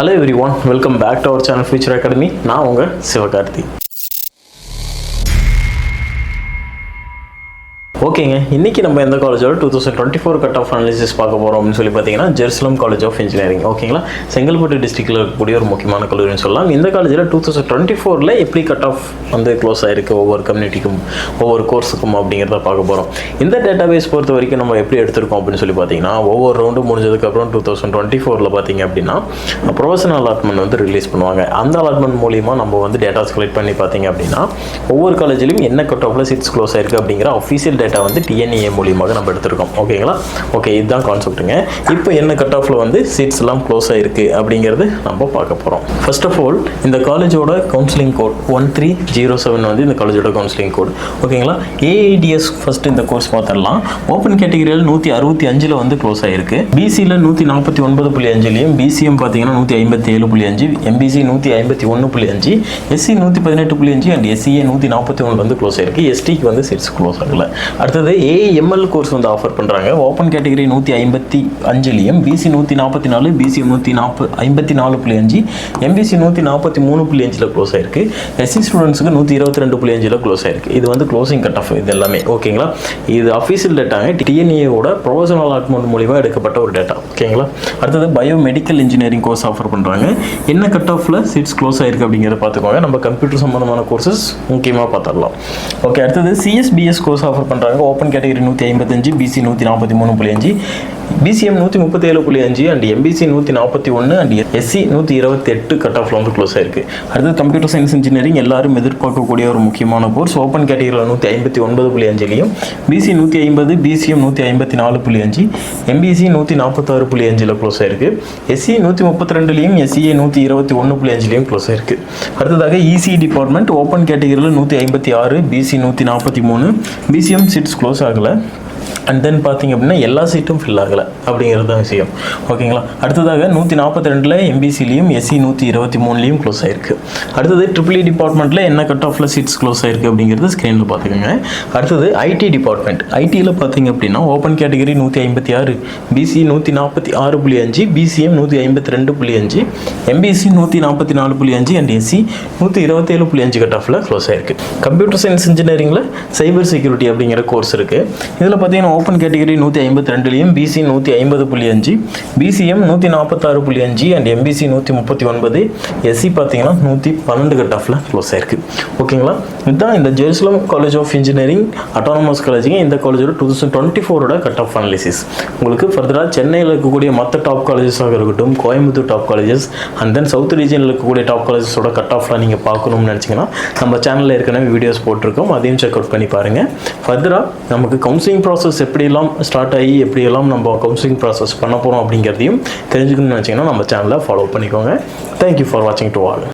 Hello everyone, welcome back to our channel Future Academy. நான் உங்க சிவகார்த்தி. ஓகேங்க, இன்றைக்கி நம்ம எந்த காலேஜோட 2024 கட் ஆஃப் அனாலிசிஸ் பார்க்க போகிறோம் அப்படின்னு சொல்லி பார்த்தீங்கன்னா ஜெருசலம் காலேஜ் ஆஃப் இன்ஜினியரிங். ஓகேங்களா, செங்கல்பட்டு டிஸ்ட்ரிக்டில் இருக்கக்கூடிய ஒரு முக்கியமான கல்லூரின்னு சொல்லலாம். இந்த காலேஜில் 2024 எப்படி கட் ஆஃப் வந்து க்ளோஸ் ஆகிருக்கு ஒவ்வொரு கம்யூனிட்டிக்கும் ஒவ்வொரு கோர்ஸுக்கும் அப்படிங்கிறத பார்க்க போகிறோம். இந்த டேட்டாபேஸ் பொறுத்த வரைக்கும் நம்ம எப்படி எடுத்திருக்கோம் அப்படின்னு சொல்லி பார்த்தீங்கன்னா ஒவ்வொரு ரவுண்டும் முடிஞ்சதுக்கப்புறம் 2024 பார்த்தீங்க அப்படின்னா ப்ரொஃபஷனல் அலாட்மெண்ட் வந்து ரிலீஸ் பண்ணுவாங்க. அந்த அலாட்மெண்ட் மூலிமா நம்ம வந்து டேட்டாஸ் கலெக்ட் பண்ணி பார்த்தீங்க அப்படின்னா ஒவ்வொரு காலேஜிலும் என்ன கட் ஆஃபில் சீட்ஸ் க்ளோஸ் ஆயிருக்கு அப்படிங்கிற அஃபீஷியல் டேட்டா வந்து டிஎன்ஏ மூலியமாக நம்ம எடுத்திருக்கோம். ஓகேங்களா, ஓகே, இதுதான் கான்செப்ட்டுங்க. இப்போ என்ன கட் ஆஃபில் வந்து சீட்ஸ் எல்லாம் க்ளோஸ் ஆயிருக்கு அப்படிங்கிறது நம்ம பார்க்க போகிறோம். ஃபர்ஸ்ட் ஆஃப் ஆல் இந்த காலேஜோட கவுன்சிலிங் கோட் 1307 வந்து இந்த காலேஜோட கவுன்சிலிங் கோட். ஓகேங்களா, ஏஐடிஎஸ் ஃபர்ஸ்ட் இந்த கோர்ஸ் பார்த்துடலாம். ஓப்பன் கேட்டகரியில் 165 வந்து க்ளோஸ் ஆயிருக்கு. பிசியில் 149.5லையும் பிசிஎம் பார்த்தீங்கன்னா 157.5, எம்பிசி 151.5, எஸ்சி 118.5 அண்ட் எஸ்சிஏ 141 வந்து க்ளோஸ் ஆயிருக்கு. எஸ்டிக்கு வந்து சீட்ஸ் க்ளோஸ் ஆகல. அடுத்தது ஏஎம்எல் கோர்ஸ் வந்து ஆஃபர் பண்ணுறாங்க. ஓப்பன் கேட்டகரி 155லையும் பிசி 144, பிசிஎம் 154.5, எம்பிசி 143.5 க்ளோஸ் ஆயிருக்கு. எஸ்சி ஸ்டூடெண்ட்ஸுக்கு 122.5 க்ளோஸ் ஆயிருக்கு. இது வந்து க்ளோசிங் கட் ஆஃப் இது எல்லாமே. ஓகேங்களா, இது அஃபீஷியல் டேட்டாங்க, டிஎன்ஏவோட ப்ரொஃபஷனல் அலாட்மெண்ட் மூலிமா எடுக்கப்பட்ட ஒரு டேட்டா. ஓகேங்களா, அடுத்தது பயோமெடிக்கல் இன்ஜினியரிங் கோர்ஸ் ஆஃபர் பண்ணுறாங்க. என்ன கட் ஆஃபில் சீட்ஸ் க்ளோஸ் ஆயிருக்கு அப்படிங்கிறத பார்த்துக்கோங்க. நம்ம கம்ப்யூட்டர் சம்பந்தமான கோர்சஸ் முக்கியமாக பார்த்துடலாம். ஓகே, அடுத்தது சிஎஸ்பிஎஸ் கோர்ஸ் ஆஃபர் பண்ணுறாங்க. Open category 155, BC 143.5, BCM 137.5 and MBC 141 and SC 128 cut ஆஃப்ல வந்து க்ளோஸ் ஆயிருக்கு. அடுத்தது கம்ப்யூட்டர் சயின்ஸ் இன்ஜினியரிங் எல்லாரும் எதிர்பார்க்கக்கூடிய ஒரு முக்கியமான கோர்ஸ். ஓப்பன் கேட்டகரியில் 159.5லையும் பிசி 150, பிசிஎம் 154.5, எம்பிசி 146.5 க்ளோஸ் ஆயிருக்கு. எஸ்சி 132லையும் எஸ்சிஏ 121.5லையும் க்ளோஸ் ஆயிருக்கு. அடுத்ததாக இசி டிபார்ட்மெண்ட் ஓப்பன் கேட்டகரியில் 156, பிசி 143, பிசிஎம் சீட்ஸ் க்ளோஸ் ஆகலை. அண்ட் தென் பார்த்தீங்க அப்படின்னா எல்லா சீட்டும் ஃபில் ஆகலை அப்படிங்கிறது தான் விஷயம். ஓகேங்களா, அடுத்ததாக 142 எம்பிசிலையும் எஸ்சி 123லையும் க்ளோஸ் ஆயிருக்கு. அடுத்தது ட்ரிபிள் டிபார்ட்மெண்ட்டில் என்ன கட் ஆஃபில் சீட்ஸ் க்ளோஸ் ஆயிருக்கு அப்படிங்கிறது ஸ்க்ரீனில் பார்த்துக்கோங்க. அடுத்தது ஐடி டிபார்ட்மெண்ட். ஐடியில் பார்த்தீங்க அப்படின்னா open category 156, BC 146.5, BCM 152.5, MBC 144.5 and SC 127.5 கட் ஆஃபில் க்ளோஸ் ஆயிருக்கு. கம்ப்யூட்டர் சயின்ஸ் இன்ஜினியரிங்கில் சைபர் செக்யூரிட்டி அப்படிங்கிற கோர்ஸ் இருக்குது. இதில் பார்த்தீங்கன்னா ஓப்பன் கேட்டகரி 152லையும் BC 150.5, BCM 146.5 and MBC 139, SC பார்த்தீங்கன்னா 112 கட் ஆஃபில் க்ளோஸ் ஆயிருக்கு. ஓகேங்களா, இதுதான் இந்த Jerusalem college of engineering autonomous காலேஜுங்க. இந்த காலேஜோட 2024 கட் ஆஃப் அனாலிசிஸ். உங்களுக்கு ஃபர்தராக சென்னையில் இருக்கக்கூடிய மற்ற டாப் காலேஜஸாக இருக்கட்டும், Coimbatore top colleges and then south ரீஜனில் இருக்கக்கூடிய டாப் காலேஜஸோட கட் ஆஃப்லாம் நீங்கள் பார்க்கணும்னு நினச்சிங்கன்னா நம்ம சேனலில் ஏற்கனவே வீடியோஸ் போட்டிருக்கோம், அதையும் செக் அவுட் பண்ணி பாருங்கள். ஃபர்தராக நமக்கு கவுன்சிலிங் ப்ராசஸ் எப்படியெல்லாம் ஸ்டார்ட் ஆகி எப்படியெல்லாம் நம்ம கவுன்சிலிங் ப்ராசஸ் பண்ண போகிறோம் அப்படிங்கிறதையும் தெரிஞ்சுக்கணும்னு நினச்சிங்கன்னா நம்ம சேனலை ஃபாலோ பண்ணிக்கோங்க. தேங்க்யூ ஃபார் வாட்சிங் டு ஆல்.